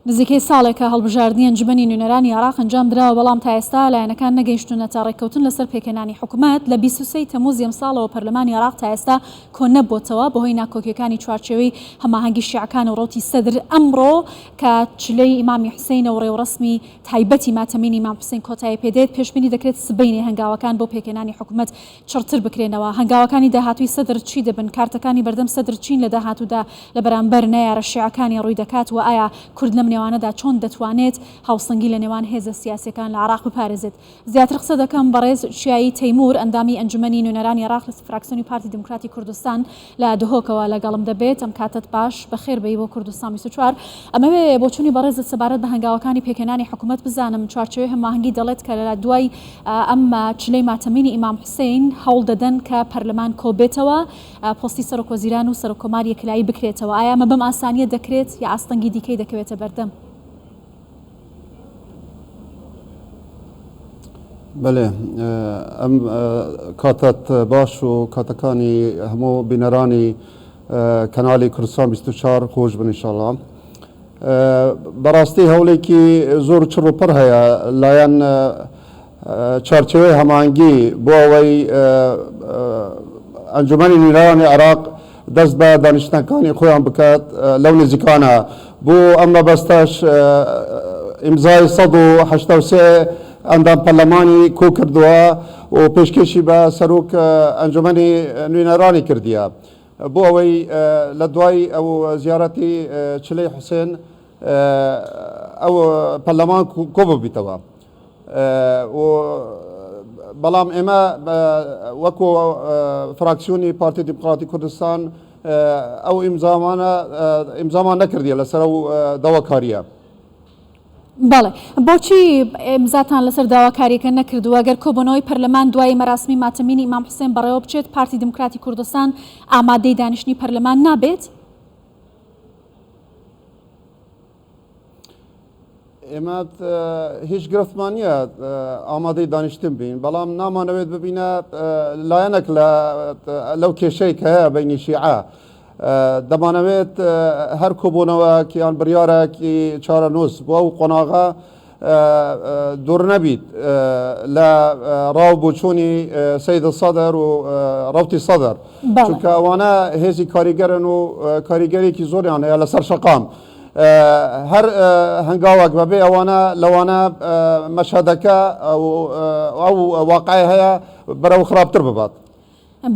نزیکەی ساڵێکە هەڵبژاردننی ئەنجومەنی نوێنەرانی عێراق ئەنجام درراوە، بەڵام تا ئێستا لایەنەکان نەگەیشتونە تا ڕێککەوتن لەسەر پێکەنانی حکوومەت. لە 23 تەمموز ئەم ساڵەوە پەرلەمانی عێراق تا ئێستا کۆن نەبووتەوە بەهۆی ناکۆکیەکانی چوارچێوەی هەماهەنگی شیعەکان و ڕۆتی سەدر. ئەمڕۆ کە چلەی ئیمامی حوسێنە و ڕێوڕسمی تایبەتی ماتەمینی ئیمام حوسێن کۆتایی پێدێت، پێشبینی دەکرێت سبەینی هەنگاوەکان بۆ پێکەنانی حکوومەت چڕتر بکرێنەوە. هەنگاوەکانی داهاتووی سەدر چی دەبن؟ کارتەکانی بەردەم سەدر چین لە داهاتوودا لە بەرامبەر نەیارە شیعەکانی ڕووی دەکات و ئایا کورد لەم نێوانەدا چۆن دەتوانێت هاوسەنگی لە نێوان هێزە سیاسیەکان لە عێراق بپارێزێت؟ زیاتر قسە دەکەم بەڕێز شیایی تەیمور، ئەندامی ئەنجومەنی نوێنەرانی عێراق لە فراکسیۆنی پارتی دموکراتی کوردستان لە دهۆکەوە لەگەڵم دەبێت. ئەم کاتت باش بەخێر بێی بۆ کوردستان 24. ئەمەوێ بۆچوونی بەڕێزت سەبارەت بە هەنگاوەکانی پێکەنانی حکوومەت بزانم. چوارچێوەی هەماهەنگی دەڵێت کە لە دوای ئەم چلەی ماتەمینی ئیمام حوسێن هەوڵ دەدەن کە پەرلەمان کۆبێتەوە، پۆستی سەرۆکوەزیران و سەرۆکۆماری یەکلایی بکرێتەوە. ئایا ئەمە بەم ئاسانیە دەکرێت یا ئاستەنگی دیکەی دەکەوێتە بەردەم؟ بله، ام کاتت باش و کاتکانی همو بینرانی کانالی کردستان 24 خوش بن انشالله. براستی هولی کی زور چرو پر هیا لایان چارچوبه هماهنگی بو اوی انجمن نوێنەرانی عێراق دەست بە دانیشتنەکانی خۆیان بکات لەو نزیکانە بۆ ئەمە بەستەش ئیمزای 183 ئەندام پەرلەمانی کۆ کردووە و پێشکەشی بە سەرۆک ئەنجومەنی نوێنەرانی کردیە بۆ ئەوەی لە دوای ئەو زیارەتی چلەی حوسێن ئەو پەرلەمان کۆ ببیتەوە. بەڵام ئێمە وەکو فراکسیۆنی پارتی دموکراتی کوردستان ئەو ئیمزامان نەکردیە لەسەر ئەو داواکاریە. بەڵێ، بۆچی ئیمزاتان لەسەر داواکاریەکە نەکردووە؟ ئەگەر کۆبوونەوەی پەرلەمان دوای مەراسمی ماتەمینی ئیمام حوسێن بەڕێوە بچێت، پارتی دموکراتی کوردستان ئامادەی دانیشتنی پەرلەمان نابێت؟ ئێمە هیچ گرفتمان نییە ئامادەی دانیشتن بین، بەڵام نامانەوێت ببینە لایەنێک لەو کێشەی کە هەیە بەینی شیعە. دەمانەوێت هەر کۆبوونەوەکی یان بڕیارێکی چارەنووس بۆ ئەو قۆناغا دوور نەبیت لە ڕاوبووچوونی سەید سەدر و ڕەوتی سەدر، چونکە ئەوانە هێزی کاریگەرن و کاریگەرێکی زۆریان هەیە لەسەر شەقام. هەر هەنگاوێک بەبێ ئەوانە لەوانە مەشهەدەکە ئەو واقعی هەیە بەرەو خراپتر ببات.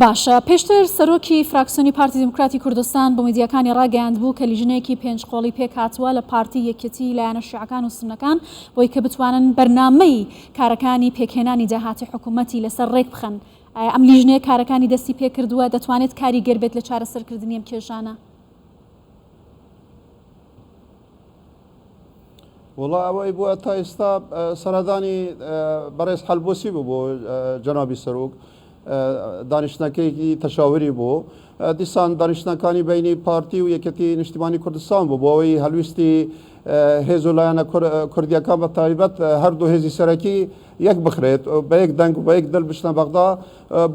باشە، پێشتر سەرۆکی فراکسیۆنی پارتی دموکراتی کوردستان بۆ میدیاکانی ڕاگەیاند بوو کە لیژنەیەکی پێنج قۆڵی پێک هاتووە لە پارتی یەکێتی لایەنە شیعەکان و سوننەکان بۆی کە بتوانن بەرنامەی کارەکانی پێکهێنانی داهاتی حکوومەتی لەسەر ڕێک بخەن. ئەم لیژنەیە کارەکانی دەستی پێ کردووە، دەتوانێت کاری گەر بێت لە چارەسەرکردنی ئەم کێشانە؟ وڵا ئەوەی بووە تا ئێستا سەردانی بەڕێز حەلبۆسی بوو بۆ جەنابی سەرۆک، دانیشتنەکەیەکی تەشاوری بوو. دیسان دانیشتنەکانی بینی پارتی و یەکەتی نیشتیمانی کوردستان بوو بۆ ئەوەی هەلویستی هێز و لایەنە کوردیەکان بە تایبەت هەردوو هێزی سەرەکی یەک بخرێت بە یەک دەنگ و بە یەک دڵ بچنە بەغدا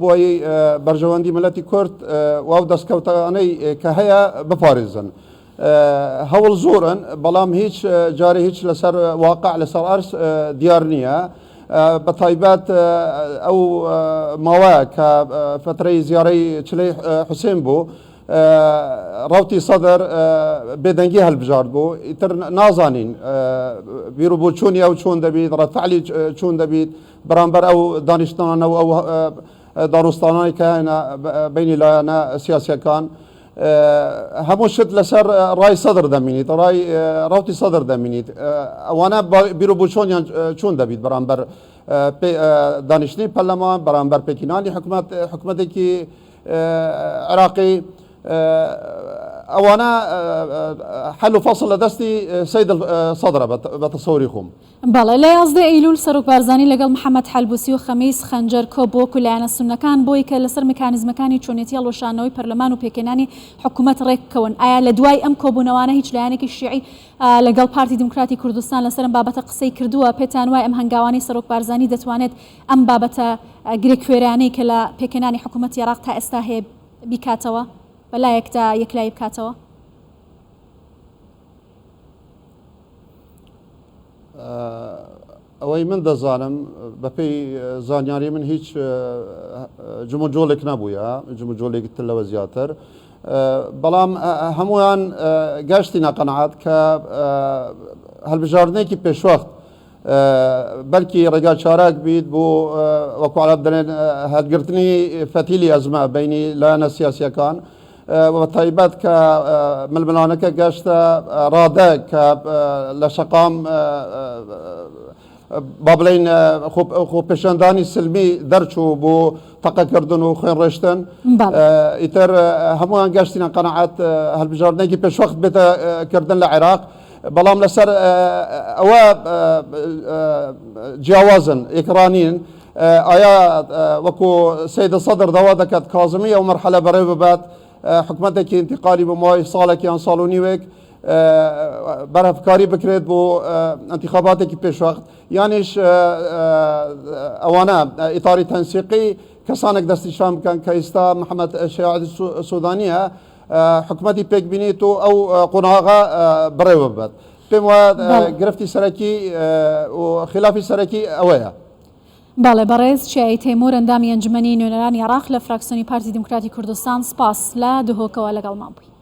بۆ ئەوەی بەرژەوەندی ملەتی کورد واو دەستکەوتانەی کە هەیە بپارێزن. هەوڵ زۆرن، بەڵام هیچ جارێ هیچ لەسەر واقع لەسەر ئەرز دیار نییە. بە تایبەت ئەو ماوەیە کە فترەی زیارەی چلەی حوسێن بوو، ڕەوتی سەدر بێدەنگی هەڵبژارد بوو، ئیتر نازانین بیرروبووچوونی ئەو چۆن دەبیت، ڕەتفعلی چۆن دەبیت بەرامبەر ئەو دانیشتوانە و ئەو داڕوستانانی کە هەیە بینی لایەنە سیاسیەکان. هەموو شت لەسەر ڕای سەدر دەمینیت، ڕای ڕەوتی سەدر دەمینیت. ئەوانە بیرروبووچۆنیان چۆن دەبیت بەرامبەر دانیشتنی پەرلەمان، بەرامبەر پێکینانی حکوومەتێکی عێراقی. ئەوانە حەل و فەصل لە دەستی سەید سەدرە بە تەسەوری خۆم. بەڵێ، لە 11 ئەیلول سەرۆک بارزانی لەگەڵ محەممەد حەلبوسی و خەمیس خەنجەر کۆبووەکو لایەنە سوننەکان بۆی کە لەسەر میکانیزمەکانی چۆنێتی هەڵوەشانەوەی پەرلەمان و پێکێنانی حکوومەت ڕێککەون. ئایا لە دوای ئەم کۆبوونەوانە هیچ لایەنێکی شیعی لەگەڵ پارتی دموکراتی کوردستان لەسەر ئەم بابەتە قسەی کردووە؟ پێتان وای ئەم هەنگاوانەی سەرۆک بارزانی دەتوانێت ئەم بابەتە گرێکوێرانەی کە لە پێکێنانی حکوومەتی عێراق تا ئێستا هەیە بیکاتەوە، بەلایەکدا یەکلایی بکاتەوە؟ ئەوەی من دەزانم بەپێی زانیاری من هیچ جموجۆلێک نەبووە جموجۆلێکی تر لەوە زیاتر بەڵام هەمویان گەشتی نەقەنەعات کە هەڵبژاردنێکی پێشوەخت بەلکی ڕێگا چارەک بیت بۆ وەکو عەرەب دەڵێن هەڵگرتنی فەتیلی ئەزمە بینی لایەنە سیاسیەکان بە تایبەت کە ململانەکە گەشتە ڕادە کە لە شەقام با بڵین خۆپێشاندانی سلمی دەرچوو بۆ تەقەکردن و خوێن ڕێشتن ئیتر هەمویان گەشتی نەقەنەعەت هەڵبژاردنێکی پێشوەخت بێتە کردن لە عێراق بەڵام لەسەر ئەوە جیاوازن ئێکرانین ئایا وەکو سەیدە سەدر داوا دەکات کازمی ئەو مەرحەلە بەڕێوە ببات حکوومەتێکی انتقالی بۆ ماوەی ساڵێک یان ساڵ و نیوێک بەرهەفکاری بکرێت بۆ انتخاباتێکی پێشوەخت یانیش ئەوانە ئیتاری تەنسیقی کەسانێک دەستیشان بکەن کە ئێستا محەممەد شیعەتی سوودانیە حکوومەتی پێکبینیت و ئەو قۆناغا بڕێوە ببات پێم وایە گرفتی سەرەکی و خلافی سەرەکی ئەوەیە. باڵێ بەڕێز چیایی تەیموور ئەندامی ئەنجومەنی نوێنەرانی عێراق لە فراکسیۆنی پارتی دموکراتی کوردستان سپاس لە دهۆکەوە لەگەڵمان بووی.